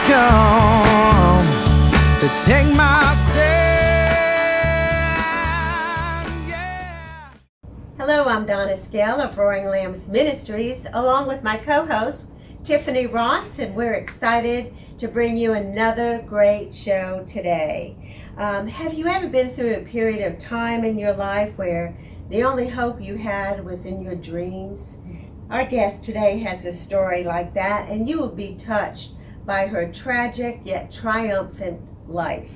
come to take my stand. Hello, I'm Donna Scale of Roaring Lambs Ministries, along with my co-host, Tiffany Ross, and we're excited to bring you another great show today. Have you ever been through a period of time in your life where the only hope you had was in your dreams? Our guest today has a story like that, and you will be touched by her tragic yet triumphant life.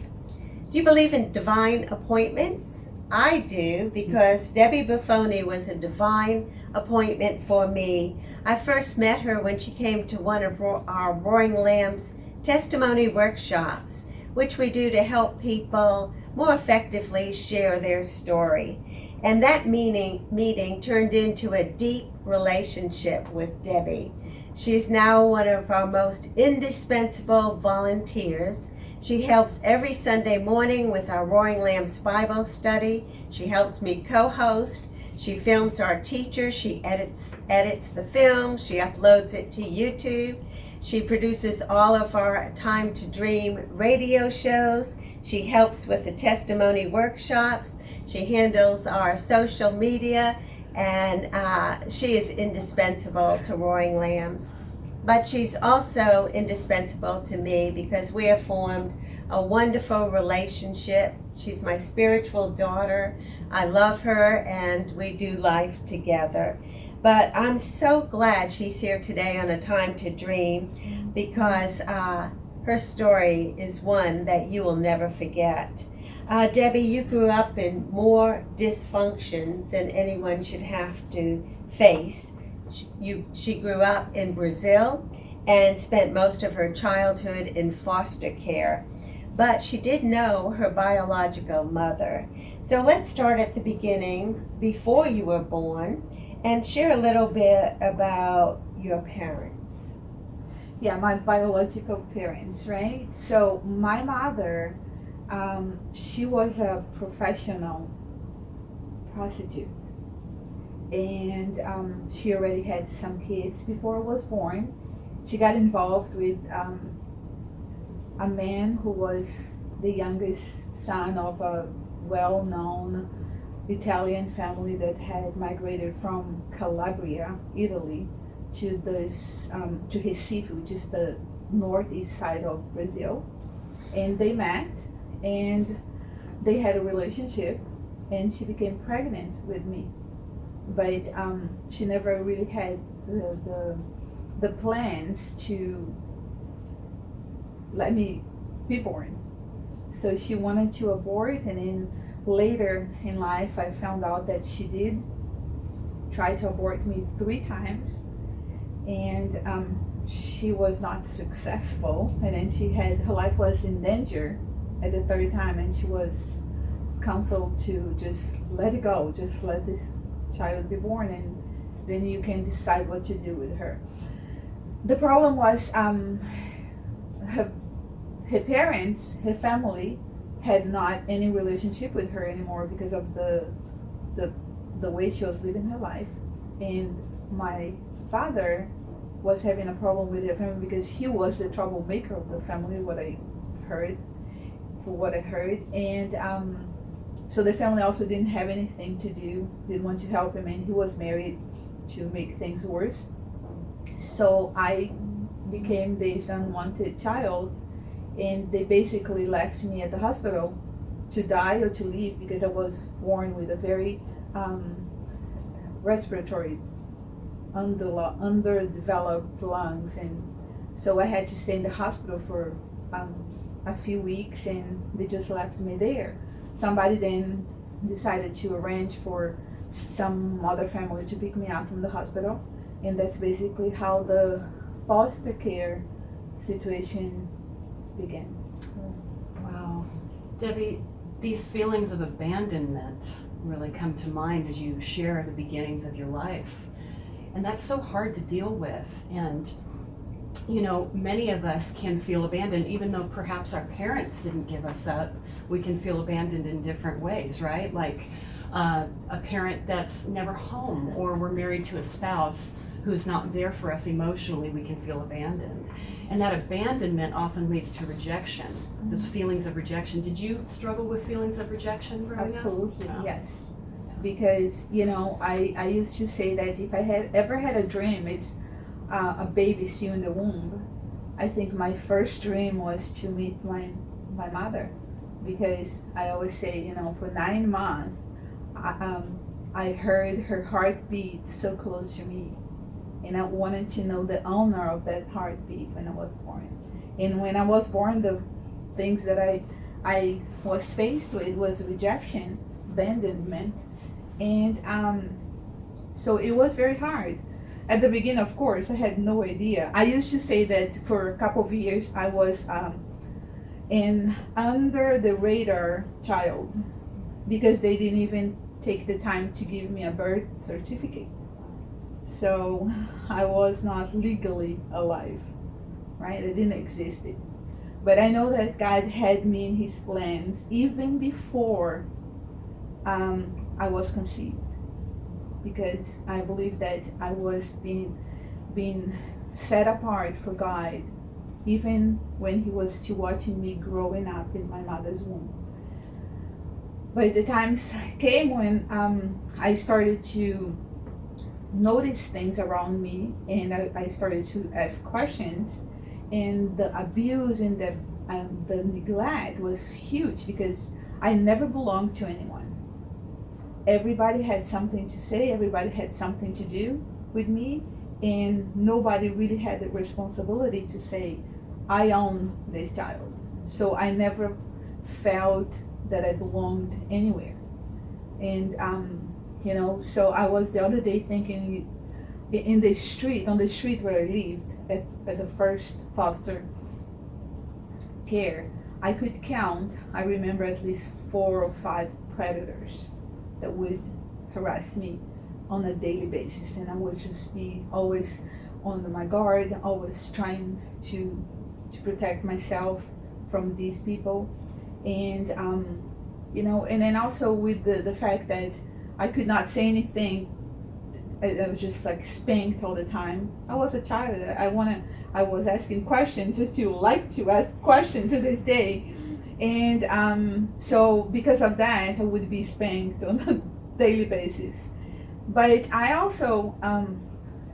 Do you believe in divine appointments? I do, because DebbieBuffone was a divine appointment for me. I first met her when she came to one of our Roaring Lambs testimony workshops, which we do to help people more effectively share their story. And that meeting turned into a deep relationship with Debbie. She's now one of our most indispensable volunteers. She helps every Sunday morning with our Roaring Lambs Bible study. She helps me co-host. She films our teachers. She edits the film. She uploads it to YouTube. She produces all of our Time to Dream radio shows. She helps with the testimony workshops. She handles our social media, and she is indispensable to Roaring Lambs. But she's also indispensable to me because we have formed a wonderful relationship. She's my spiritual daughter. I love her, and we do life together. But I'm so glad she's here today on A Time to Dream, because her story is one that you will never forget. Debbie, you grew up in more dysfunction than anyone should have to face. She grew up in Brazil and spent most of her childhood in foster care, but she did know her biological mother. So let's start at the beginning, before you were born, and share a little bit about your parents. Yeah, my biological parents, right? So my mother, she was a professional prostitute. And she already had some kids before I was born. She got involved with a man who was the youngest son of a well-known Italian family that had migrated from Calabria, Italy, to Recife, which is the northeast side of Brazil. And they met, and they had a relationship, and she became pregnant with me. But she never really had the plans to let me be born. So she wanted to abort, and then later in life I found out that she did try to abort me 3 times, and she was not successful, and then her life was in danger at the 3rd time, and she was counseled to just let it go, just let this child be born, and then you can decide what to do with her. The problem was her parents, her family, had not any relationship with her anymore because of the way she was living her life. And my father was having a problem with her family because he was the troublemaker of the family, what I heard. And so the family also didn't have anything to do, didn't want to help him, and he was married to make things worse. So I became this unwanted child, and they basically left me at the hospital to die or to leave because I was born with a very respiratory underdeveloped lungs, and so I had to stay in the hospital for a few weeks, and they just left me there. Somebody then decided to arrange for some other family to pick me up from the hospital, and that's basically how the foster care situation began. Wow. Debbie, these feelings of abandonment really come to mind as you share the beginnings of your life. And that's so hard to deal with. And, you know, many of us can feel abandoned, even though perhaps our parents didn't give us up. We can feel abandoned in different ways, right? Like a parent that's never home, or we're married to a spouse who's not there for us emotionally, we can feel abandoned. And that abandonment often leads to rejection, those feelings of rejection. Did you struggle with feelings of rejection growing up? Absolutely, No. yes. Because, you know, I used to say that if I had ever had a dream, it's a baby still in the womb. I think my first dream was to meet my mother, because I always say, you know, for 9 months, I heard her heartbeat so close to me, and I wanted to know the owner of that heartbeat when I was born. And when I was born, the things that I was faced with was rejection, abandonment, and so it was very hard. At the beginning, of course, I had no idea. I used to say that for a couple of years I was an under the radar child, because they didn't even take the time to give me a birth certificate. So I was not legally alive, right? I didn't exist. But I know that God had me in his plans even before I was conceived, because I believe that I was being set apart for God even when he was still watching me growing up in my mother's womb. But the times came when I started to notice things around me, and I started to ask questions, and the abuse and the neglect was huge, because I never belonged to anyone. Everybody had something to say, everybody had something to do with me, and nobody really had the responsibility to say, I own this child. So I never felt that I belonged anywhere. And you know, so I was the other day thinking, on the street where I lived at the first foster care, I could count, I remember at least 4 or 5 predators that would harass me on a daily basis, and I would just be always on my guard, always trying to protect myself from these people. And you know, and then also with the fact that I could not say anything, I was just like spanked all the time. I was a child. I was asking questions, just to like to ask questions to this day. And so because of that, I would be spanked on a daily basis. But I also,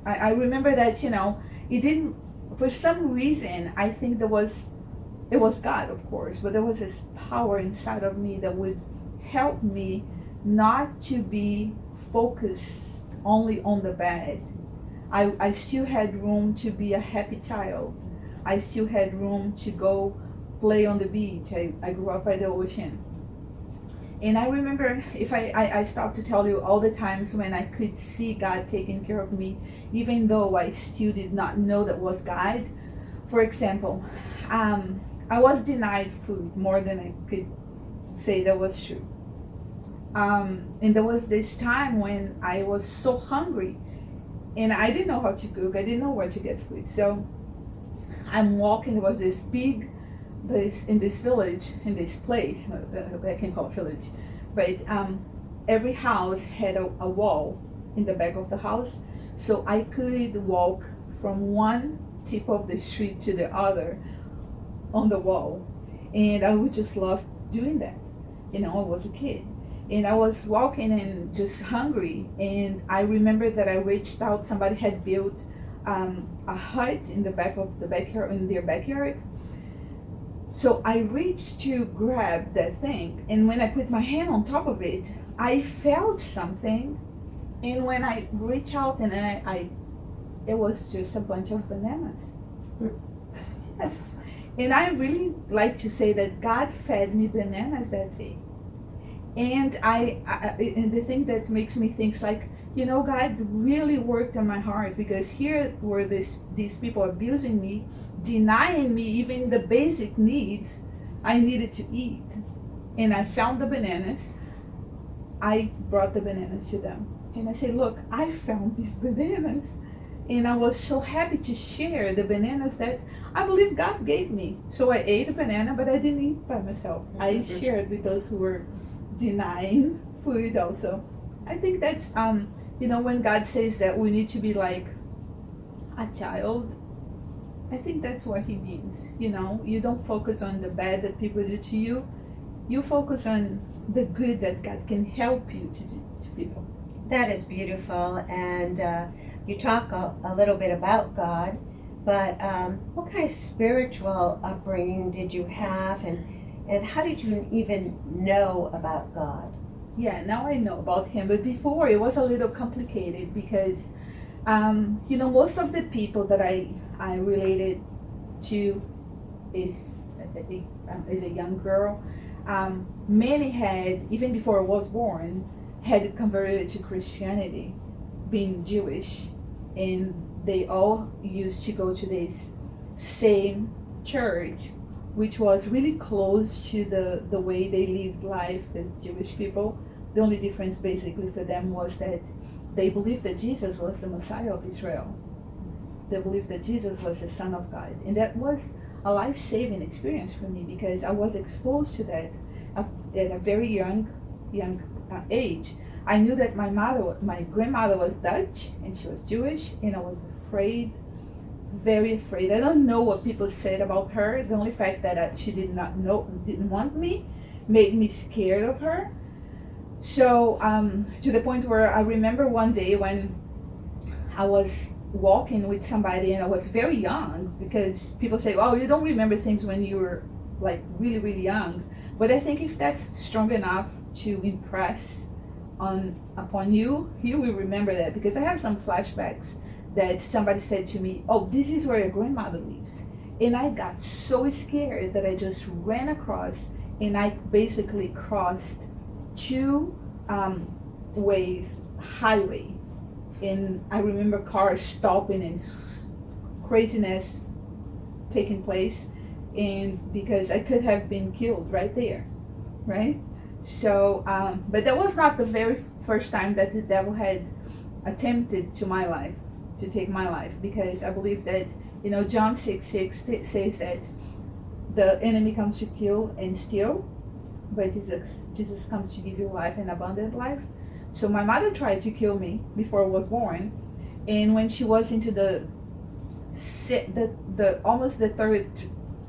I remember that, you know, it didn't, for some reason, I think it was God, of course, but there was this power inside of me that would help me not to be focused only on the bad. I still had room to be a happy child. I still had room to go play on the beach. I grew up by the ocean. And I remember, if I start to tell you all the times when I could see God taking care of me, even though I still did not know that was God. For example, I was denied food more than I could say that was true. And there was this time when I was so hungry, and I didn't know how to cook. I didn't know where to get food. So I'm walking. There was this big, in this village, in this place, I can call it village, but every house had a wall in the back of the house, so I could walk from one tip of the street to the other on the wall, and I would just love doing that. You know, I was a kid, and I was walking and just hungry, and I remember that I reached out. Somebody had built a hut in the back of the backyard, in their backyard. So I reached to grab that thing, and when I put my hand on top of it, I felt something, and when I reached out, and then it was just a bunch of bananas. Yes. And I really like to say that God fed me bananas that day. And and the thing that makes me think is like, you know, God really worked on my heart, because here were these people abusing me, denying me even the basic needs I needed to eat. And I found the bananas. I brought the bananas to them. And I said, look, I found these bananas. And I was so happy to share the bananas that I believe God gave me. So I ate a banana, but I didn't eat by myself. I shared with those who were denying food also. I think that's, you know, when God says that we need to be like a child, I think that's what he means. You know, you don't focus on the bad that people do to you. You focus on the good that God can help you to do to people. That is beautiful. And you talk a little bit about God, but what kind of spiritual upbringing did you have, and how did you even know about God? Yeah, now I know about him, but before it was a little complicated because, you know, most of the people that I related to is a young girl. Many had, even before I was born, had converted to Christianity, being Jewish, and they all used to go to this same church, which was really close to the way they lived life as Jewish people. The only difference basically for them was that they believed that Jesus was the Messiah of Israel. They believed that Jesus was the Son of God. And that was a life-saving experience for me because I was exposed to that at a very young age. I knew that my grandmother was Dutch and she was Jewish, and I was afraid, very afraid. I don't know what people said about her. The only fact that she didn't want me, made me scared of her. So to the point where I remember one day when I was walking with somebody and I was very young, because people say, oh, you don't remember things when you were like really, really young. But I think if that's strong enough to impress upon you, you will remember that, because I have some flashbacks that somebody said to me, oh, this is where your grandmother lives. And I got so scared that I just ran across, and I basically crossed two highway, and I remember cars stopping and craziness taking place, and because I could have been killed right there, right? So, but that was not the very first time that the devil had attempted to take my life, because I believe that, you know, John 6:6 says that the enemy comes to kill and steal, but Jesus comes to give you life and abundant life. So my mother tried to kill me before I was born, and when she was into the almost the third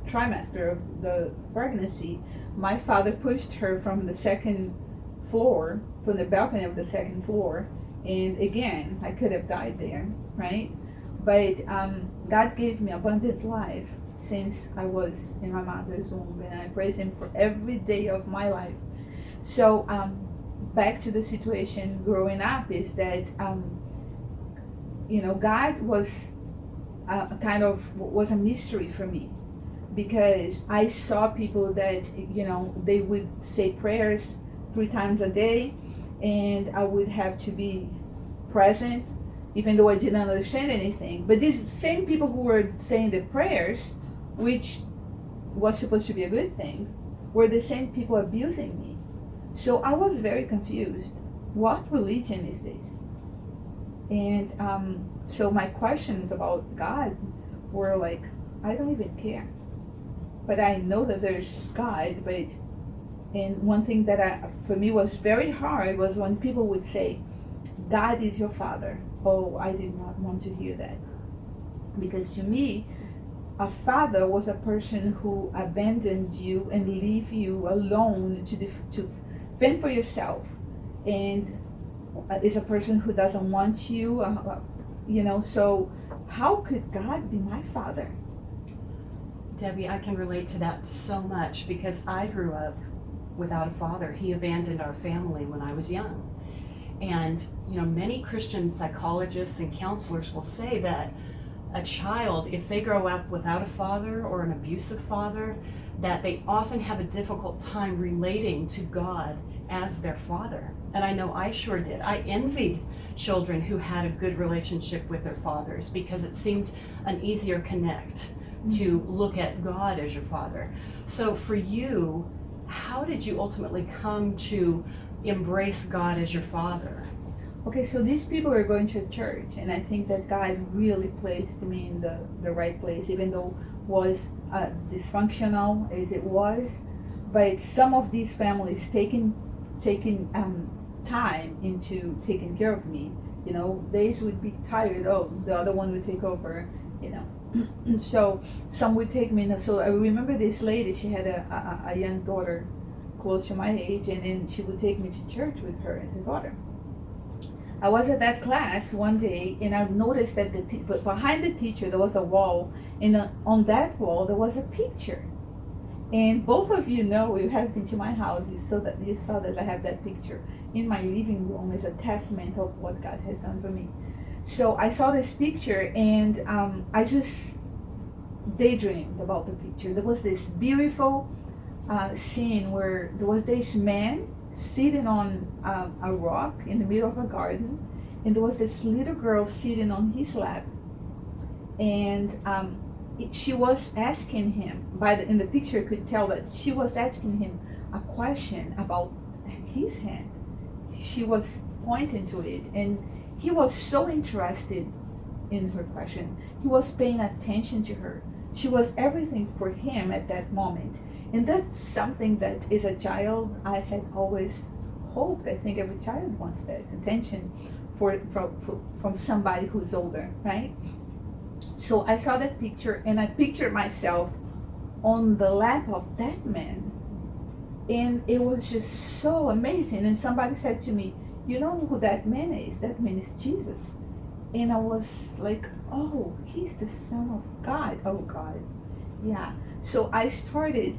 trimester of the pregnancy, my father pushed her from the second floor, from the balcony of the second floor, and again I could have died there, right? But God gave me abundant life since I was in my mother's womb, and I praise him for every day of my life. So back to the situation growing up is that you know, God was was a mystery for me, because I saw people that, you know, they would say prayers 3 times a day, and I would have to be present even though I didn't understand anything. But these same people who were saying the prayers, which was supposed to be a good thing, were the same people abusing me. So I was very confused. What religion is this? And so my questions about God were like, I don't even care. But I know that there's God. And one thing that for me was very hard was when people would say, God is your father. Oh, I did not want to hear that. Because to me, a father was a person who abandoned you and leave you alone to fend for yourself, and is a person who doesn't want you, you know. So how could God be my father? Debbie, I can relate to that so much, because I grew up without a father. He abandoned our family when I was young. And, you know, many Christian psychologists and counselors will say that a child, if they grow up without a father or an abusive father, that they often have a difficult time relating to God as their father. And I know I sure did. I envied children who had a good relationship with their fathers, because it seemed an easier connect to look at God as your father. So for you, how did you ultimately come to embrace God as your father? Okay, so these people are going to church, and I think that God really placed me in the right place, even though it was dysfunctional as it was. But some of these families taking time into taking care of me, days would be tired. Oh, the other one would take over, So some would take me. So I remember this lady. She had a young daughter, close to my age, and then she would take me to church with her and her daughter. I was at that class one day, and I noticed that behind the teacher there was a wall, and on that wall there was a picture. And both of you know, you have been to my house, you saw that I have that picture in my living room as a testament of what God has done for me. So I saw this picture, and I just daydreamed about the picture. There was this beautiful scene where there was this man sitting on a rock in the middle of a garden, and there was this little girl sitting on his lap, and she was asking him, in the picture I could tell that she was asking him a question about his hand. She was pointing to it, and he was so interested in her question. He was paying attention to her. She was everything for him at that moment. And that's something that, as a child, I had always hoped. I think every child wants that attention from somebody who's older, right? So I saw that picture, and I pictured myself on the lap of that man. And it was just so amazing. And somebody said to me, "You know who that man is? That man is Jesus." And I was like, "Oh, he's the Son of God. Oh, God." Yeah. So I started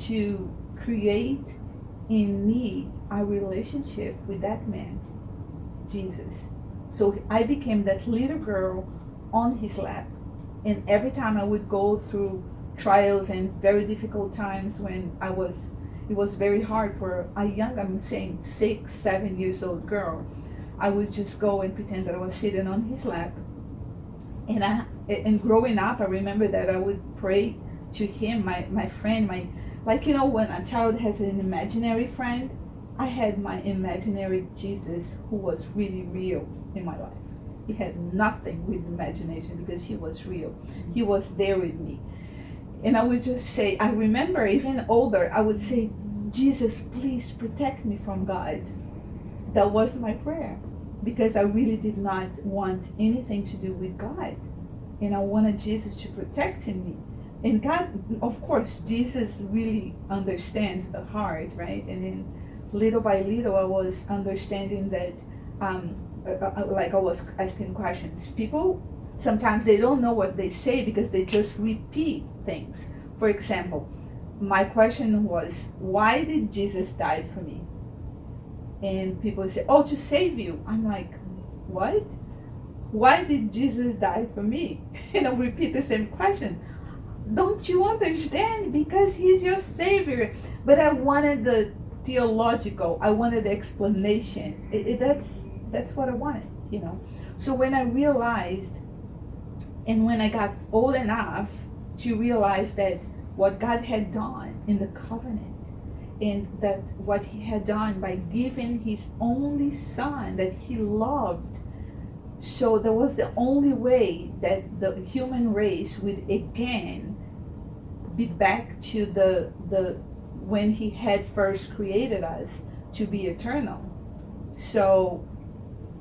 to create in me a relationship with that man, Jesus. So I became that little girl on his lap. And every time I would go through trials and very difficult times when it was very hard for a young, 6, 7 years old girl, I would just go and pretend that I was sitting on his lap. And growing up, I remember that I would pray to him, my friend, when a child has an imaginary friend, I had my imaginary Jesus who was really real in my life. He had nothing with imagination because he was real. He was there with me. And I would just say, I remember even older, I would say, "Jesus, please protect me from God." That was my prayer, because I really did not want anything to do with God. And I wanted Jesus to protect me. And God, of course, Jesus really understands the heart, right? And then little by little, I was understanding that, I was asking questions. People, sometimes they don't know what they say because they just repeat things. For example, my question was, "Why did Jesus die for me?" And people say, "Oh, to save you." I'm like, "What? Why did Jesus die for me?" And I repeat the same question. "Don't you understand? Because he's your savior." But I wanted the theological, I wanted the explanation. That's what I wanted, So when I realized, and when I got old enough to realize that what God had done in the covenant, and that what he had done by giving his only son that he loved, so that was the only way that the human race would again be back to the when he had first created us to be eternal. So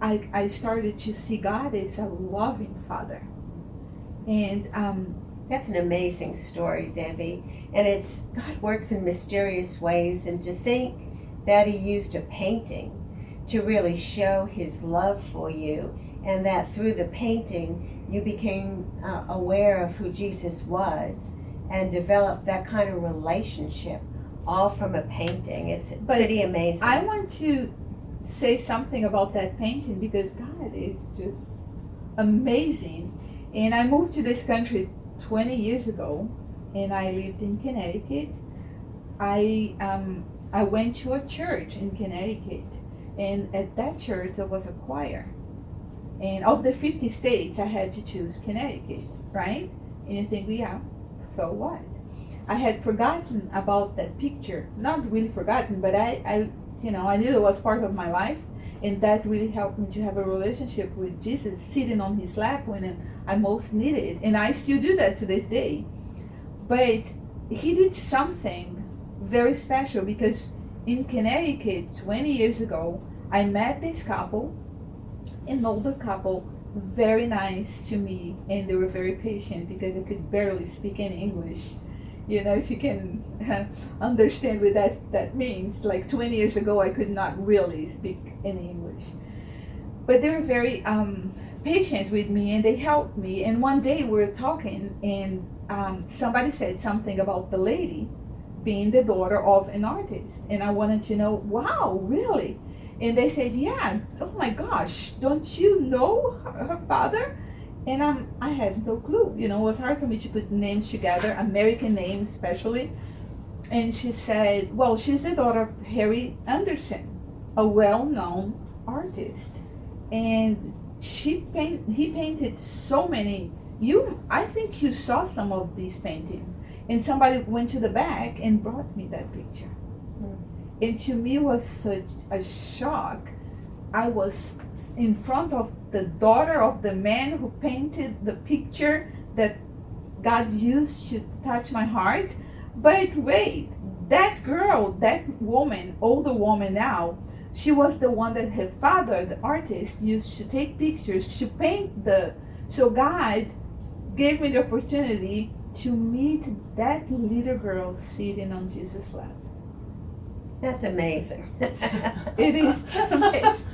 I started to see God as a loving Father. And that's an amazing story, Debbie. And God works in mysterious ways, and to think that he used a painting to really show his love for you, and that through the painting you became aware of who Jesus was and developed that kind of relationship, all from a painting. It's pretty amazing. I want to say something about that painting, because God is just amazing. And I moved to this country 20 years ago, and I lived in Connecticut. I went to a church in Connecticut, and at that church there was a choir. And of the 50 states, I had to choose Connecticut, right? And you think, yeah, so what? I had forgotten about that picture. Not really forgotten, but I knew it was part of my life, and that really helped me to have a relationship with Jesus, sitting on his lap when I most needed it. And I still do that to this day. But he did something very special, because in Connecticut 20 years ago, I met this couple, an older couple, very nice to me, and they were very patient because I could barely speak any English. You know, if you can understand what that means. Like 20 years ago, I could not really speak any English. But they were very patient with me, and they helped me. And one day we were talking, and somebody said something about the lady being the daughter of an artist. And I wanted to know, wow, really? And they said, yeah, oh my gosh, don't you know her father? And I had no clue. You know, it was hard for me to put names together, American names especially. And she said, well, she's the daughter of Harry Anderson, a well-known artist. And he painted so many. I think you saw some of these paintings. And somebody went to the back and brought me that picture. And to me it was such a shock. I was in front of the daughter of the man who painted the picture that God used to touch my heart. But wait, that girl, that woman, older woman now, she was the one that her father, the artist, used to take pictures, to paint so God gave me the opportunity to meet that little girl sitting on Jesus' lap. That's amazing. It is amazing.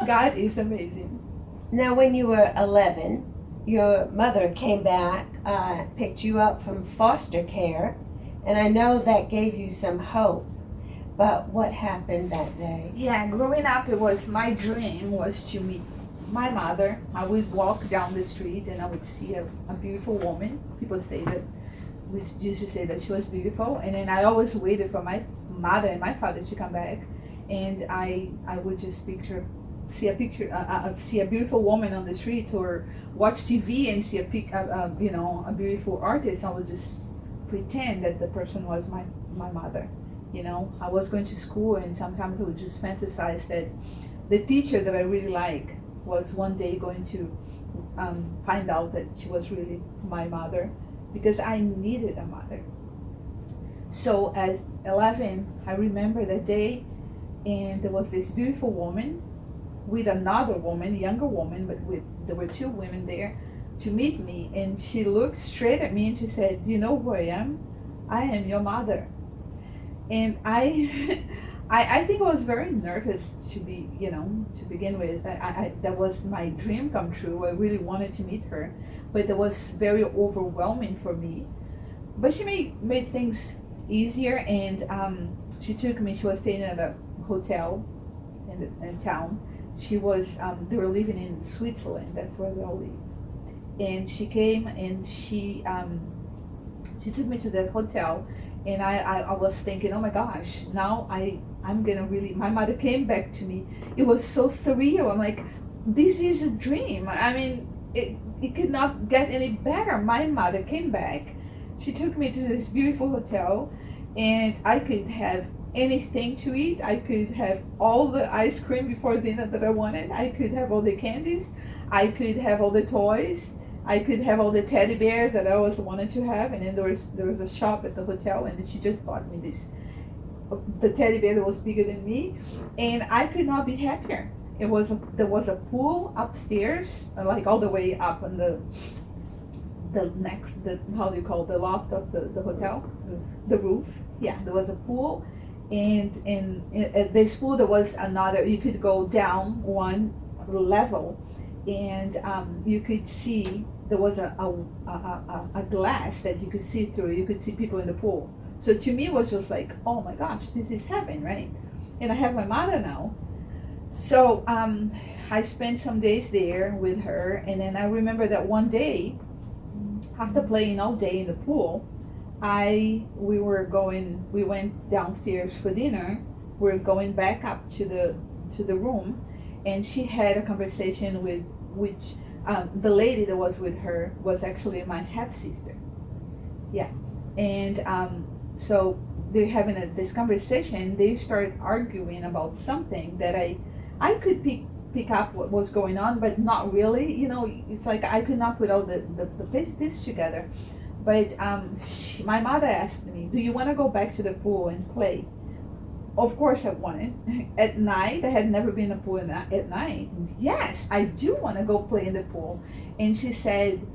God is amazing. Now, when you were 11, your mother came back, picked you up from foster care, and I know that gave you some hope. But what happened that day? Yeah, growing up, it was my dream was to meet my mother. I would walk down the street and I would see a beautiful woman. People say that, we used to say that she was beautiful, and then I always waited for my mother and my father to come back, and I would just see a beautiful woman on the street, or watch TV and see a beautiful artist. I would just pretend that the person was my mother. You know, I was going to school, and sometimes I would just fantasize that the teacher that I really like was one day going to find out that she was really my mother, because I needed a mother. So at 11, I remember that day, and there was this beautiful woman with another woman, younger woman, but there were two women there to meet me, and she looked straight at me and she said, "You know who I am? I am your mother." And I think I was very nervous to begin with. That was my dream come true. I really wanted to meet her, but it was very overwhelming for me. But she made things easier, and she took me. She was staying at a hotel in town. She was they were living in Switzerland. That's where they all lived. And she came and she took me to the hotel. And I was thinking, oh my gosh, now I'm gonna really, my mother came back to me. It was so surreal. I'm like, this is a dream. I mean, it could not get any better. My mother came back. She took me to this beautiful hotel, and I could have anything to eat. I could have all the ice cream before dinner that I wanted. I could have all the candies. I could have all the toys. I could have all the teddy bears that I always wanted to have. And then there was a shop at the hotel, and she just bought me the teddy bear that was bigger than me, and I could not be happier. There was a pool upstairs, like all the way up on the how do you call it, the loft of the hotel, the roof. Yeah, there was a pool, and at this pool there was another. You could go down one level, and you could see. There was a glass that you could see through. You could see people in the pool. So to me, it was just like, oh my gosh, this is heaven, right? And I have my mother now. So I spent some days there with her. And then I remember that one day, after playing all day in the pool, we went downstairs for dinner. We're going back up to the room. And she had a conversation with the lady that was with her was actually my half-sister. Yeah. And so they're having this conversation. They started arguing about something that I could pick up what was going on, but not really. You know, it's like I could not put all the pieces together. But my mother asked me, "Do you want to go back to the pool and play?" of course I wanted. At night, I had never been in a pool at night. Yes, I do want to go play in the pool. And she said,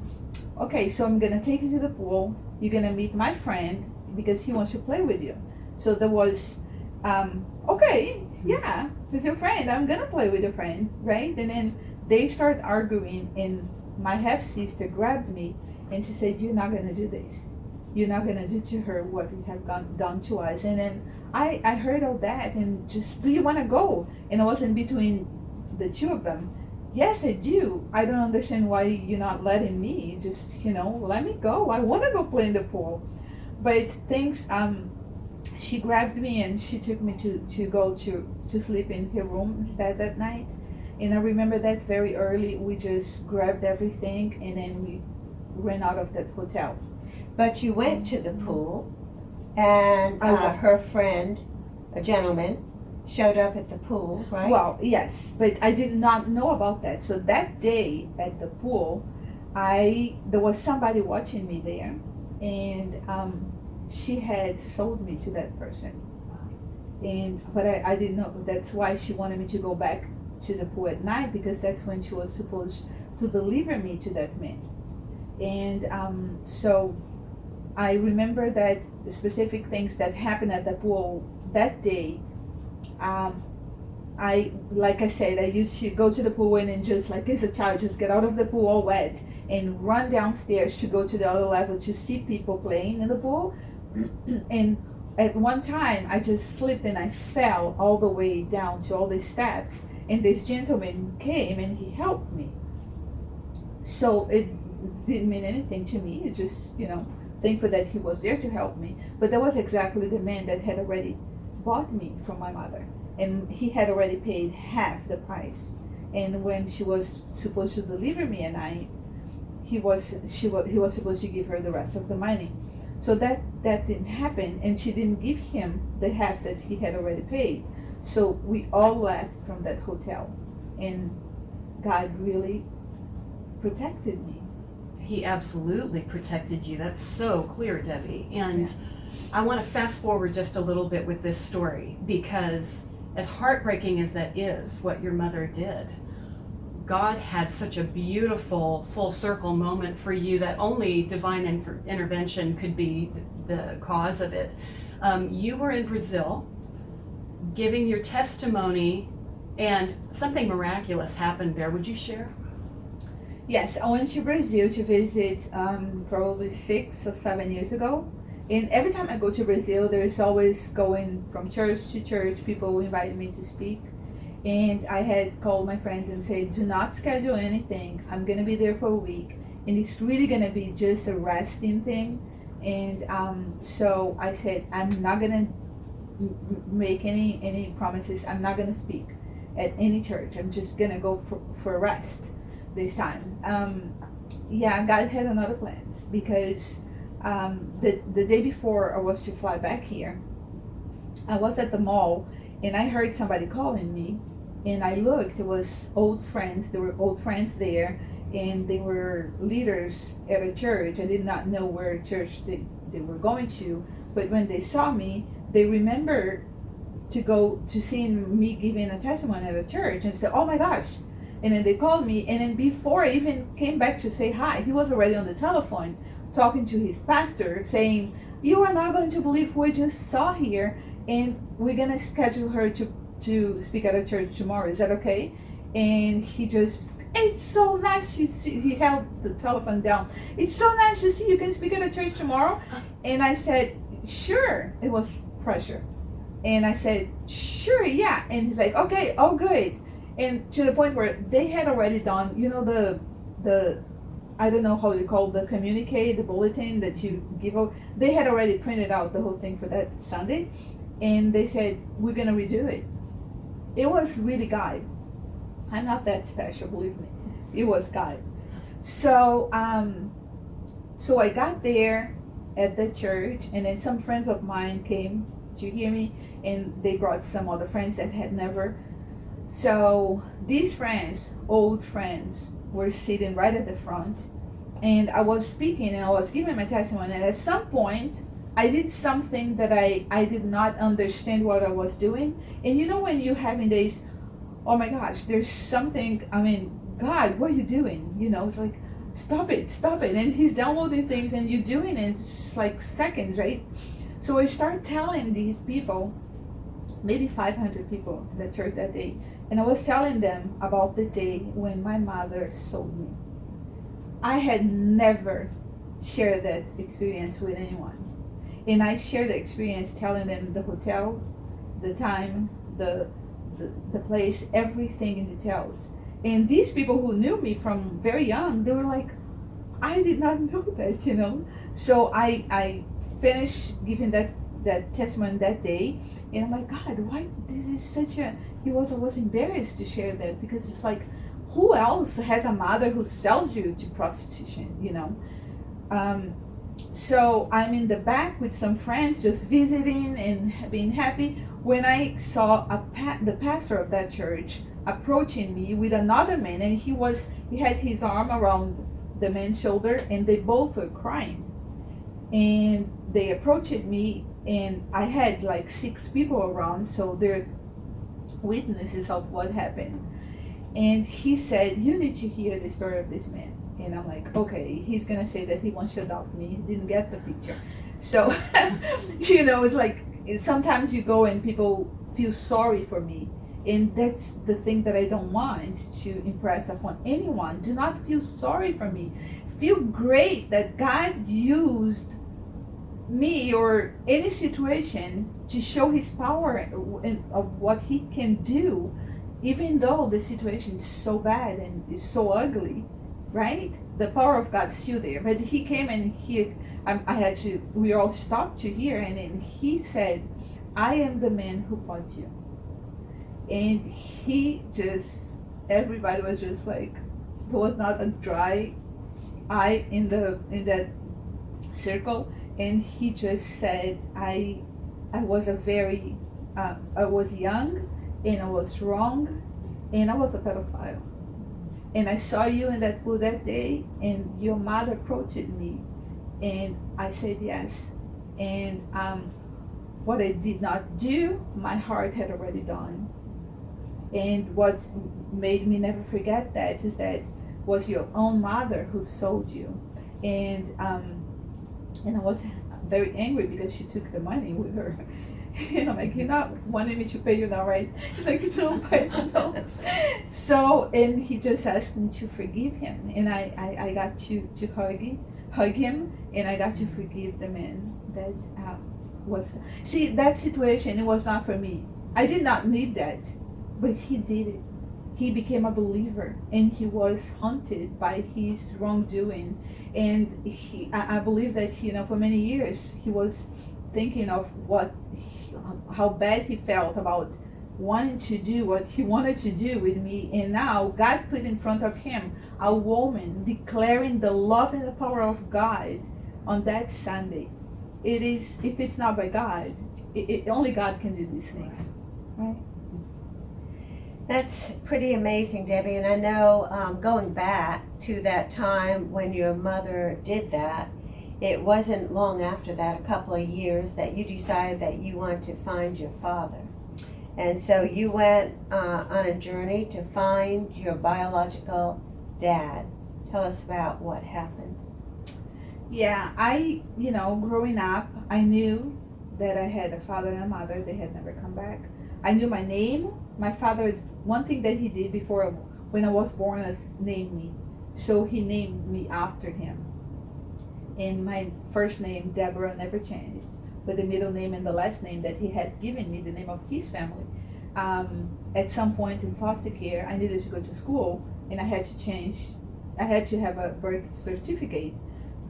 okay, so I'm going to take you to the pool. You're going to meet my friend because he wants to play with you. So there was, okay, yeah, he's your friend. I'm going to play with your friend, right? And then they start arguing, and my half-sister grabbed me, and she said, you're not going to do this. You're not going to do to her what you have done to us. And then I heard all that, and just, do you want to go? And it was in between the two of them. Yes, I do. I don't understand why you're not letting me. Just, let me go. I want to go play in the pool. But things, she grabbed me and she took me to go to sleep in her room instead that night. And I remember that very early. We just grabbed everything and then we ran out of that hotel. But you went to the pool, and her friend, a gentleman, showed up at the pool, right? Well, yes, but I did not know about that. So that day at the pool, there was somebody watching me there, and she had sold me to that person. But I didn't know. That's why she wanted me to go back to the pool at night, because that's when she was supposed to deliver me to that man. And so I remember that the specific things that happened at the pool that day. Like I said, I used to go to the pool and then just like as a child, just get out of the pool all wet and run downstairs to go to the other level to see people playing in the pool. And at one time, I just slipped and I fell all the way down to all the steps. And this gentleman came and he helped me. So it didn't mean anything to me. It's just, thankful that he was there to help me. But that was exactly the man that had already bought me from my mother, and he had already paid half the price. And when she was supposed to deliver me at night, he was supposed to give her the rest of the money. So that didn't happen, and she didn't give him the half that he had already paid. So we all left from that hotel, and God really protected me. He absolutely protected you. That's so clear, Debbie. And I want to fast forward just a little bit with this story, because as heartbreaking as that is, what your mother did, God had such a beautiful full circle moment for you that only divine intervention could be the cause of it. You were in Brazil giving your testimony, and something miraculous happened there. Would you share? Yes, I went to Brazil to visit probably 6 or 7 years ago. And every time I go to Brazil, there's always going from church to church. People invite me to speak. And I had called my friends and said, do not schedule anything. I'm going to be there for a week. And it's really going to be just a resting thing. And so I said, I'm not going to make any promises. I'm not going to speak at any church. I'm just going to go for a rest this time. God had another plans, because the day before I was to fly back here, I was at the mall and I heard somebody calling me, and I looked. It was old friends. There were old friends there, and they were leaders at a church. I did not know where church they were going to, but when they saw me, they remembered to go to seeing me giving a testimony at a church, and said, oh my gosh. And then they called me, and then before I even came back to say hi, he was already on the telephone talking to his pastor, saying, you are not going to believe who I just saw here, and we're going to schedule her to speak at a church tomorrow. Is that okay? And he just, it's so nice to see, he held the telephone down. It's so nice to see you can speak at a church tomorrow. And I said, sure. It was pressure. And I said, sure, yeah. And he's like, okay, oh good. And to the point where they had already done, the I don't know how you call the communique, the bulletin that you give out. They had already printed out the whole thing for that Sunday, and they said, we're gonna redo it. It was really God. I'm not that special, believe me. It was God. So I got there at the church, and then some friends of mine came to hear me, and they brought some other friends that had never. So these friends, old friends, were sitting right at the front, and I was speaking and I was giving my testimony, and at some point I did something that I did not understand what I was doing. And you know when you're having days, oh my gosh, there's something, I mean, God, what are you doing? You know, it's like, stop it. And he's downloading things and you're doing it, it's just like seconds, right? So I start telling these people, maybe 500 people in the church that day, and I was telling them about the day when my mother sold me. I had never shared that experience with anyone. And I shared the experience telling them the hotel, the time, the place, everything in details. And these people who knew me from very young, they were like, I did not know that, you know. So I finished giving that testimony that day, and I'm like, God, why this is such a, I was embarrassed to share that, because it's like, who else has a mother who sells you to prostitution, you know? So I'm in the back with some friends just visiting and being happy when I saw the pastor of that church approaching me with another man, and he had his arm around the man's shoulder, and they both were crying. And they approached me, and I had like 6 people around, so they're witnesses of what happened. And he said, you need to hear the story of this man. And I'm like, okay, he's gonna say that he wants to adopt me. He didn't get the picture. So, you know, it's like, sometimes you go and people feel sorry for me. And that's the thing that I don't want to impress upon anyone. Do not feel sorry for me. Feel great that God used me or any situation to show his power of what he can do, even though the situation is so bad and is so ugly, right? The power of God's still there. But he came and we all stopped to hear, and then he said, I am the man who bought you. And everybody was just like, there was not a dry eye in that circle. And he just said, I was I was young, and I was wrong, and I was a pedophile. And I saw you in that pool that day, and your mother approached me, and I said yes. And what I did not do, my heart had already done. And what made me never forget that is that was your own mother who sold you. And I was very angry because she took the money with her. And I'm like, you're not wanting me to pay you now, right? He's like, no, I don't know. So, and he just asked me to forgive him. And I got to hug him, and I got to forgive the man that was. See, that situation, it was not for me. I did not need that, but he did it. He became a believer, and he was haunted by his wrongdoing. And I believe that, you know, for many years he was thinking of how bad he felt about wanting to do what he wanted to do with me. And now God put in front of him a woman declaring the love and the power of God on that Sunday. It is, if it's not by God, only God can do these things, right? That's pretty amazing, Debbie. And I know going back to that time when your mother did that, it wasn't long after that, a couple of years, that you decided that you wanted to find your father. And so you went on a journey to find your biological dad. Tell us about what happened. Yeah, growing up, I knew that I had a father and a mother. They had never come back. I knew my name. My father, one thing that he did before, when I was born, was name me. So he named me after him. And my first name, Deborah, never changed. But the middle name and the last name that he had given me, the name of his family. At some point in foster care, I needed to go to school, and I had to change. I had to have a birth certificate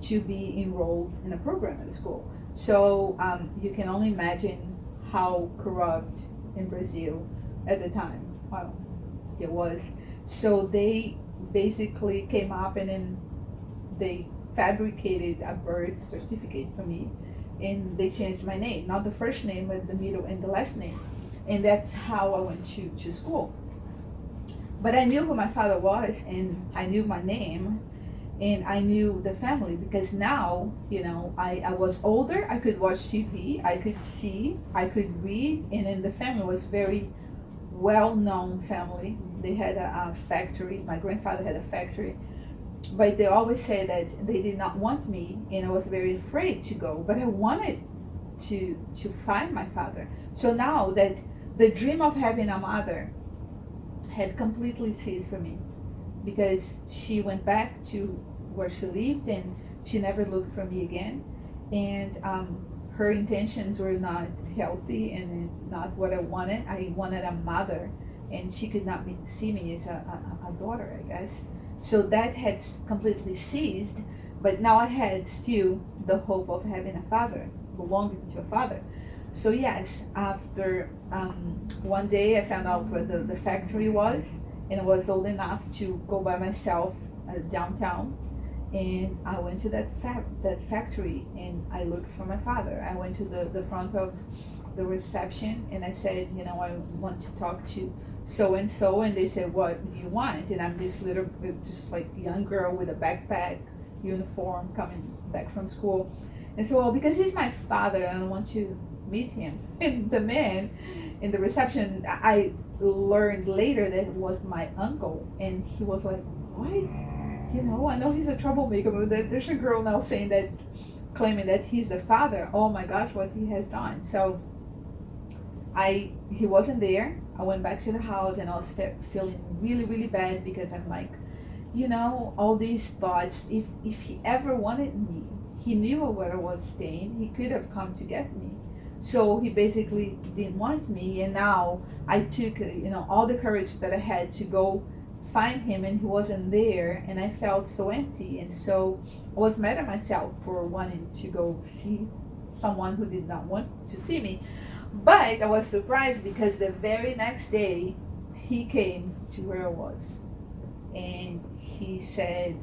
to be enrolled in a program at the school. So you can only imagine how corrupt in Brazil at the time it was. So they basically came up, and then they fabricated a birth certificate for me, and they changed my name, not the first name, but the middle and the last name. And that's how I went to school. But I knew who my father was, and I knew my name, and I knew the family because now, I was older, I could watch TV, I could see, I could read, and then the family was very well-known family. They had a factory. My grandfather had a factory, but they always said that they did not want me, and I was very afraid to go, but I wanted to find my father. So now that the dream of having a mother had completely ceased for me, because she went back to where she lived and she never looked for me again, and her intentions were not healthy and not what I wanted. I wanted a mother, and she could not see me as a daughter, I guess. So that had completely ceased, but now I had still the hope of having a father, belonging to a father. So yes, after one day I found out where the factory was, and I was old enough to go by myself downtown, and I went to that factory and I looked for my father. I went to the front of the reception and I said, I want to talk to so and so, and they said, what do you want? And I'm this little, just like young girl with a backpack, uniform, coming back from school, and so, well, because he's my father and I want to meet him. And the man in the reception, I learned later that it was my uncle, and he was like, what? I know he's a troublemaker, but there's a girl now saying that, claiming that he's the father. Oh my gosh, what he has done. So he wasn't there. I went back to the house and I was feeling really, really bad, because I'm like, all these thoughts, if he ever wanted me, he knew where I was staying, he could have come to get me. So he basically didn't want me, and now I took, all the courage that I had to go find him, and he wasn't there, and I felt so empty, and so I was mad at myself for wanting to go see someone who did not want to see me. But I was surprised, because the very next day he came to where I was, and he said,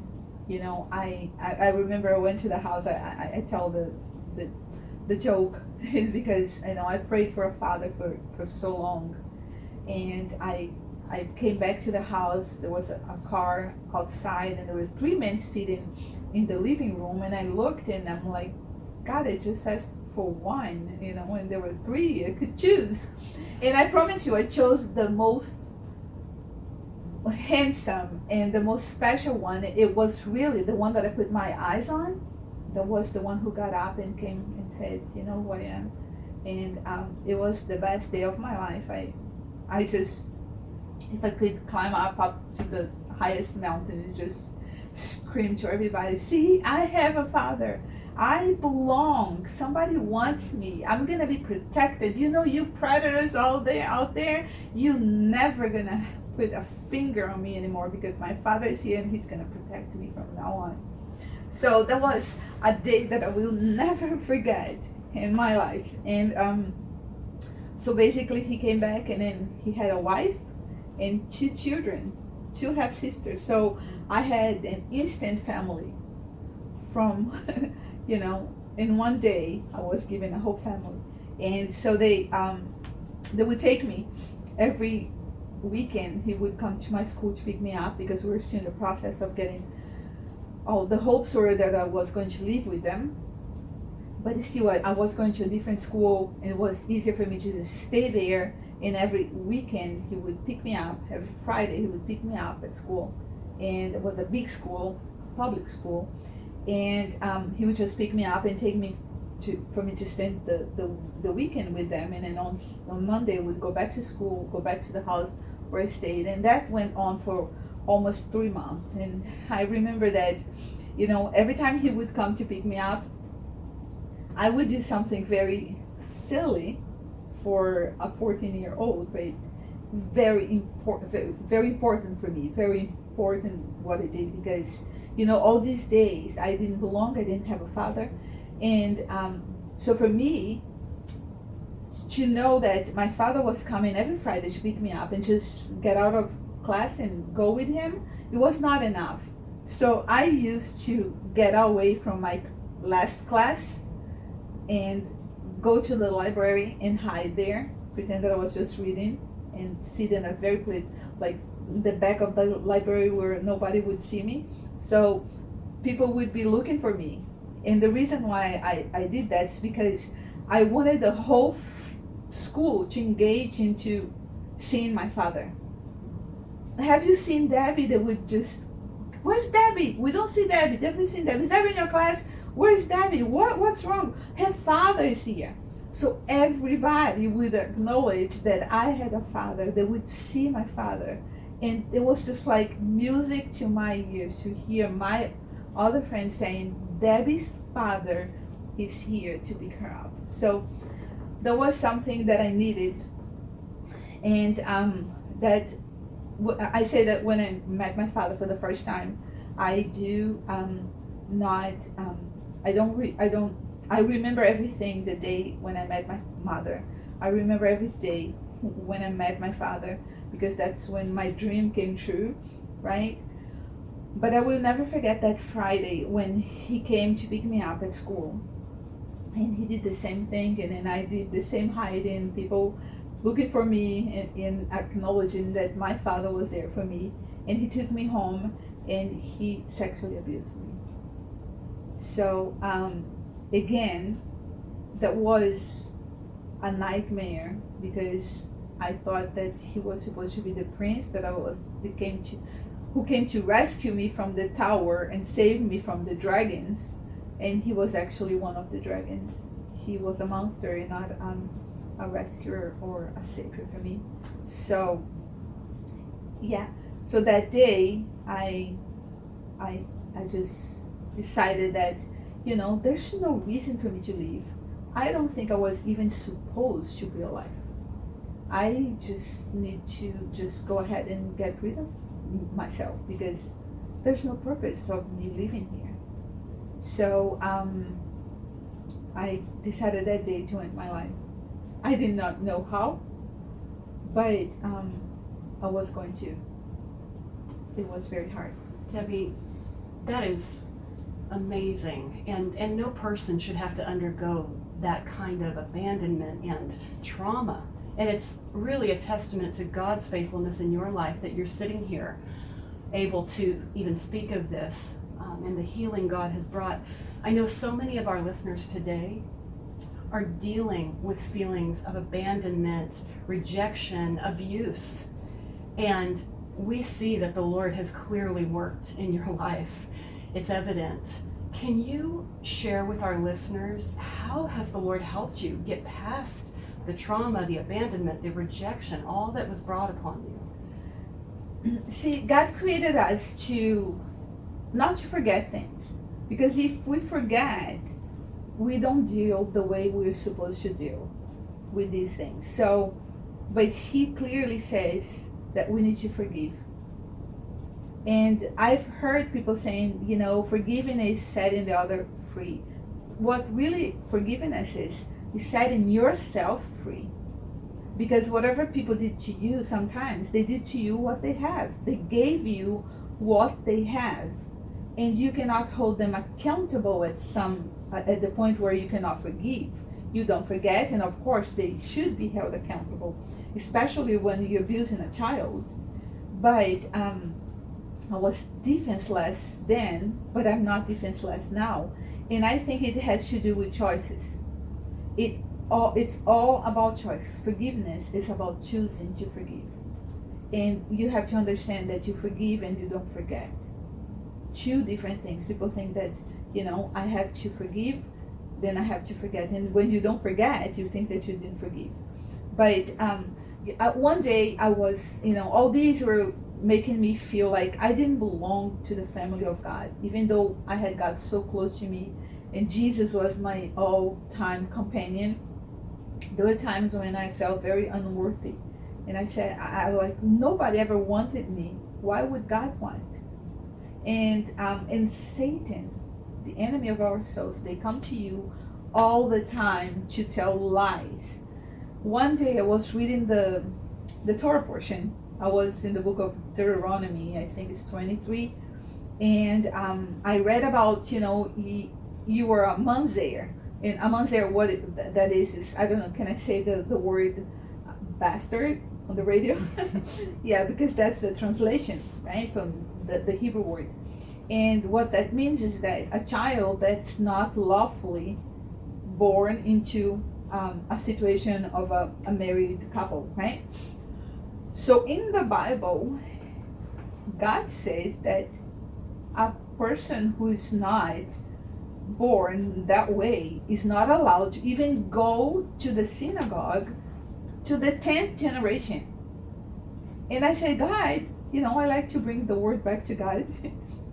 I remember I went to the house. I tell the joke is because I prayed for a father for so long, and I came back to the house. There was a car outside, and there was 3 men sitting in the living room, and I looked and I'm like, God, it just asked for one, and there were 3 I could choose, and I promise you I chose the most handsome and the most special one. It was really the one that I put my eyes on. That was the one who got up and came and said, who I am. And it was the best day of my life. I just, if I could climb up to the highest mountain and just scream to everybody, see, I have a father. I belong. Somebody wants me. I'm going to be protected. You predators out there, you never going to put a finger on me anymore, because my father is here and he's going to protect me from now on. So that was a day that I will never forget in my life. And so basically he came back, and then he had a wife and 2 children, 2 half sisters. So I had an instant family from, in one day I was given a whole family. And so they would take me every weekend. He would come to my school to pick me up, because we were still in the process of getting, the hopes were that I was going to live with them, but still I was going to a different school, and it was easier for me to just stay there. And every weekend he would pick me up. Every Friday he would pick me up at school, and it was a big school, public school, and he would just pick me up and take me for me to spend the weekend with them. And then on Monday we'd go back to school, go back to the house where I stayed, and that went on for almost 3 months. And I remember that, every time he would come to pick me up, I would do something very silly for a 14-year-old, but very important for me, very important what I did, because, all these days I didn't belong, I didn't have a father. And so for me to know that my father was coming every Friday to pick me up and just get out of class and go with him, it was not enough. So I used to get away from my last class and go to the library and hide there, pretend that I was just reading, and sit in a very place, like the back of the library where nobody would see me. So people would be looking for me. And the reason why I did that is because I wanted the whole school to engage into seeing my father. Have you seen Debbie that would just, where's Debbie? We don't see Debbie. Have you seen Debbie? Is Debbie in your class? Where's Debbie? What's wrong? Her father is here. So everybody would acknowledge that I had a father. They would see my father. And it was just like music to my ears to hear my other friends saying, Debbie's father is here to pick her up. So that was something that I needed. And I say that when I met my father for the first time, I do I remember everything the day when I met my mother. I remember every day when I met my father, because that's when my dream came true, right? But I will never forget that Friday when he came to pick me up at school. And he did the same thing, and then I did the same hiding, people looking for me and acknowledging that my father was there for me. And he took me home and he sexually abused me. So again, that was a nightmare, because I thought that he was supposed to be the prince who came to rescue me from the tower and save me from the dragons, and he was actually one of the dragons. He was a monster and not a rescuer or a savior for me. So yeah, so that day I just decided that, there's no reason for me to leave. I don't think I was even supposed to be alive. I just need to just go ahead and get rid of myself, because there's no purpose of me living here. So I decided that day to end my life. I did not know how, but I was going to. It was very hard. Debbie, that is amazing, and no person should have to undergo that kind of abandonment and trauma. And it's really a testament to God's faithfulness in your life that you're sitting here able to even speak of this and the healing God has brought. I know so many of our listeners today are dealing with feelings of abandonment, rejection, abuse, and we see that the Lord has clearly worked in your life. It's evident. Can you share with our listeners, how has the Lord helped you get past the trauma, the abandonment, the rejection, all that was brought upon you? See, God created us not to forget things, because if we forget, we don't deal the way we're supposed to deal with these things. So, but He clearly says that we need to forgive. And I've heard people saying, forgiving is setting the other free. What really forgiveness is setting yourself free. Because whatever people did to you, sometimes they did to you what they have. They gave you what they have. And you cannot hold them accountable at the point where you cannot forgive. You don't forget, and of course they should be held accountable, especially when you're abusing a child. But I was defenseless then, but I'm not defenseless now. And I think it has to do with choices. It's all about choices. Forgiveness is about choosing to forgive. And you have to understand that you forgive and you don't forget. Two different things. People think that, I have to forgive, then I have to forget. And when you don't forget, you think that you didn't forgive. But one day I was, all these were making me feel like I didn't belong to the family of God, even though I had God so close to me and Jesus was my all-time companion. There were times when I felt very unworthy, and I said, I like, nobody ever wanted me. Why would God want? And Satan, the enemy of our souls, they come to you all the time to tell lies. One day I was reading the Torah portion. I was in the book of Deuteronomy, I think it's 23, and I read about, you were a manzer. And a manzer, what that is, I don't know, can I say the word bastard on the radio? Yeah, because that's the translation, right, from the Hebrew word. And what that means is that a child that's not lawfully born into a situation of a married couple, right? So in the Bible, God says that a person who is not born that way is not allowed to even go to the synagogue to the 10th generation. And I say, God, I like to bring the word back to God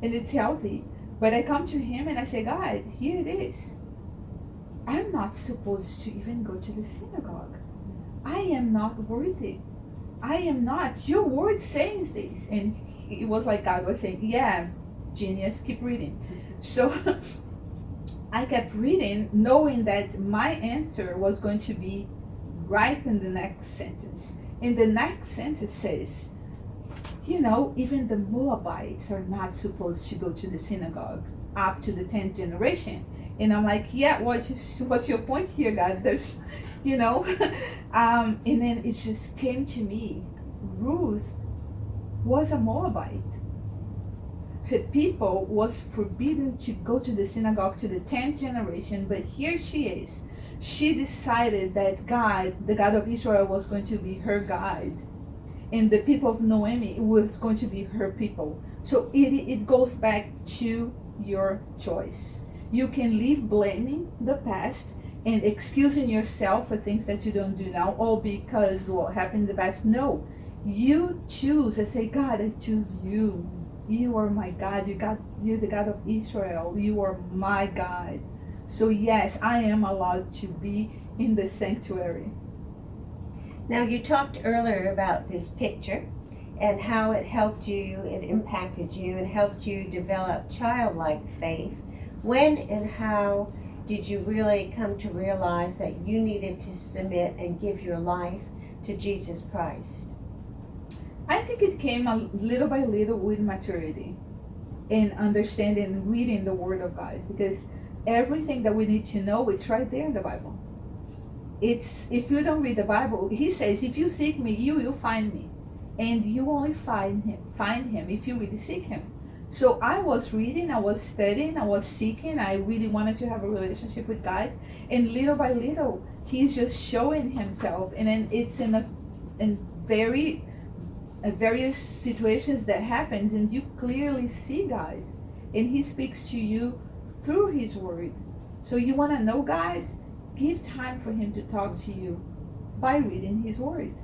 and it's healthy. But I come to him and I say, God, here it is. I'm not supposed to even go to the synagogue. I am not worthy. I am not. Your word says this. And it was like God was saying, yeah, genius, keep reading. So I kept reading, knowing that my answer was going to be right in the next sentence. And the next sentence says, even the Moabites are not supposed to go to the synagogues up to the 10th generation. And I'm like, yeah, what's your point here, God? There's, and then it just came to me. Ruth was a Moabite. Her people was forbidden to go to the synagogue to the 10th generation, but here she is. She decided that God, the God of Israel, was going to be her guide. And the people of Noemi was going to be her people. So it goes back to your choice. You can leave blaming the past and excusing yourself for things that you don't do now, all because what happened in the past. No, you choose. I say, God, I choose you. You are my God. You're the God of Israel. You are my God. So yes, I am allowed to be in the sanctuary. Now, you talked earlier about this picture and how it helped you, it impacted you, and helped you develop childlike faith. When and how did you really come to realize that you needed to submit and give your life to Jesus Christ? I think it came a little by little with maturity and understanding and reading the Word of God, because everything that we need to know, it's right there in the Bible. It's, if you don't read the Bible, he says, if you seek me, you will find me. And you only find him if you really seek him. So I was reading, I was studying, I was seeking, I really wanted to have a relationship with God. And little by little, he's just showing himself. And then it's in various situations that happens, and you clearly see God. And he speaks to you through his word. So you want to know God? Give time for him to talk to you by reading his word.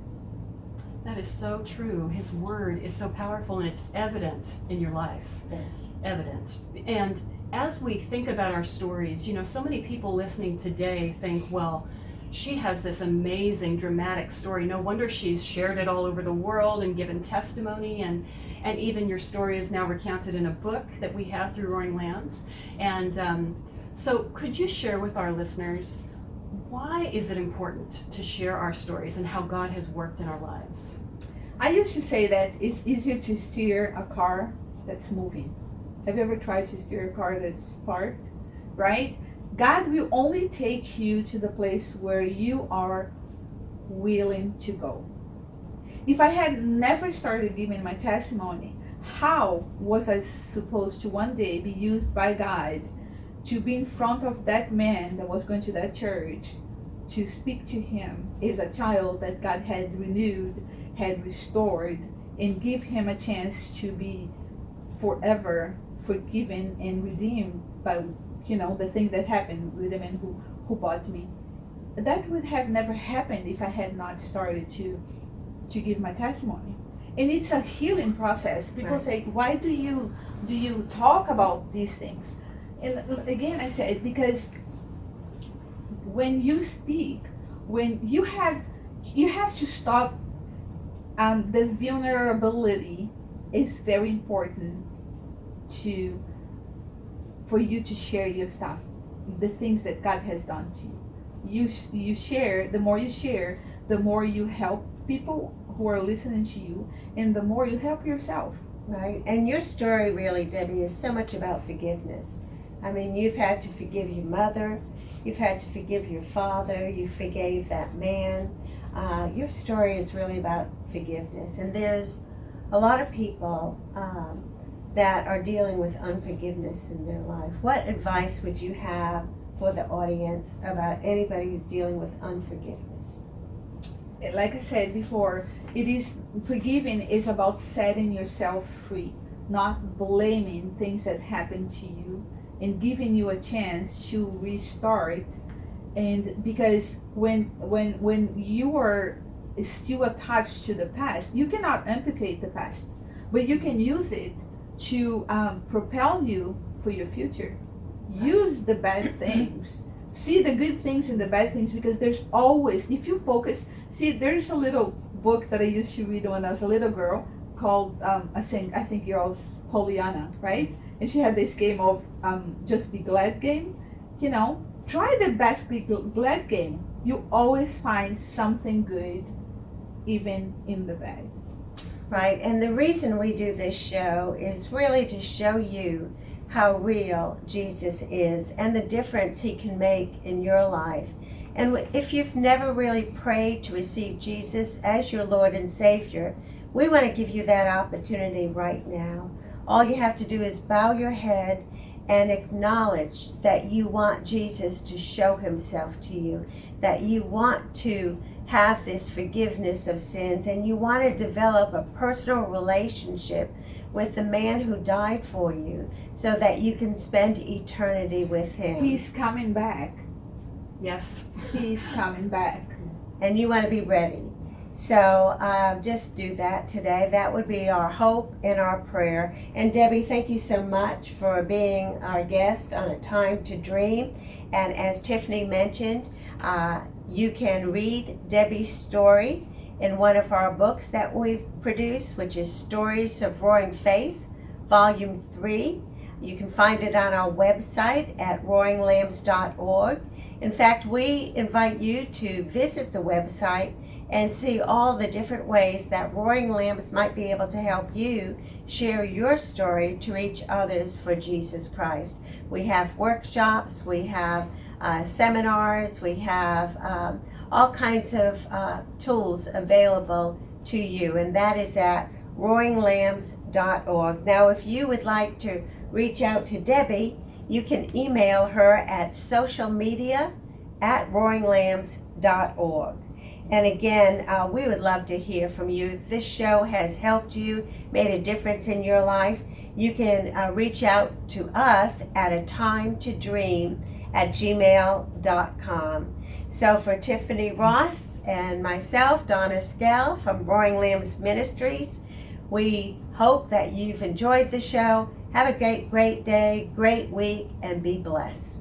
That is so true. His word is so powerful, and it's evident in your life. Yes. Evident. And as we think about our stories, so many people listening today think, well, she has this amazing dramatic story. No wonder she's shared it all over the world and given testimony, and even your story is now recounted in a book that we have through Roaring Lambs. And so could you share with our listeners, why is it important to share our stories and how God has worked in our lives? I used to say that it's easier to steer a car that's moving. Have you ever tried to steer a car that's parked? Right? God will only take you to the place where you are willing to go. If I had never started giving my testimony, how was I supposed to one day be used by God to be in front of that man that was going to that church, to speak to him as a child that God had renewed, had restored, and give him a chance to be forever forgiven and redeemed by the thing that happened with the man who bought me? That would have never happened if I had not started to give my testimony. And it's a healing process. People say, why do you talk about these things? And again, I said, because when you speak, when you have to stop. The vulnerability is very important for you to share your stuff, the things that God has done to you. You share. The more you share, the more you help people who are listening to you, and the more you help yourself. Right. And your story really, Debbie, is so much about forgiveness. I mean, you've had to forgive your mother, you've had to forgive your father, you forgave that man. Your story is really about forgiveness. And there's a lot of people that are dealing with unforgiveness in their life, what advice would you have for the audience about anybody who's dealing with unforgiveness? Like I said before, forgiving is about setting yourself free, not blaming things that happened to you, and giving you a chance to restart. And because when you are still attached to the past, you cannot amputate the past, but you can use it to propel you for your future. Use the bad things, see the good things in the bad things, because there's always, if you focus, see, there's a little book that I used to read when I was a little girl called I think you're all Pollyanna, right? And she had this game of Just Be Glad game. Try the Best Be Glad game. You always find something good even in the bad. Right, and the reason we do this show is really to show you how real Jesus is and the difference he can make in your life. And if you've never really prayed to receive Jesus as your Lord and Savior, we want to give you that opportunity right now. All you have to do is bow your head and acknowledge that you want Jesus to show himself to you, that you want to have this forgiveness of sins, and you want to develop a personal relationship with the man who died for you so that you can spend eternity with him. He's coming back. Yes. He's coming back. And you want to be ready. So just do that today. That would be our hope and our prayer. And Debbie, thank you so much for being our guest on A Time to Dream. And as Tiffany mentioned, you can read Debbie's story in one of our books that we've produced, which is Stories of Roaring Faith, Volume 3. You can find it on our website at roaringlambs.org. In fact, we invite you to visit the website and see all the different ways that Roaring Lambs might be able to help you share your story to reach others for Jesus Christ. We have workshops, we have seminars, we have all kinds of tools available to you, and that is at roaringlambs.org. Now, if you would like to reach out to Debbie, you can email her at socialmedia@roaringlambs.org. And again, we would love to hear from you. If this show has helped you, made a difference in your life, you can reach out to us at atimetodream@gmail.com. So for Tiffany Ross and myself, Donna Skell from Roaring Lambs Ministries, we hope that you've enjoyed the show. Have a great day, great week, and be blessed.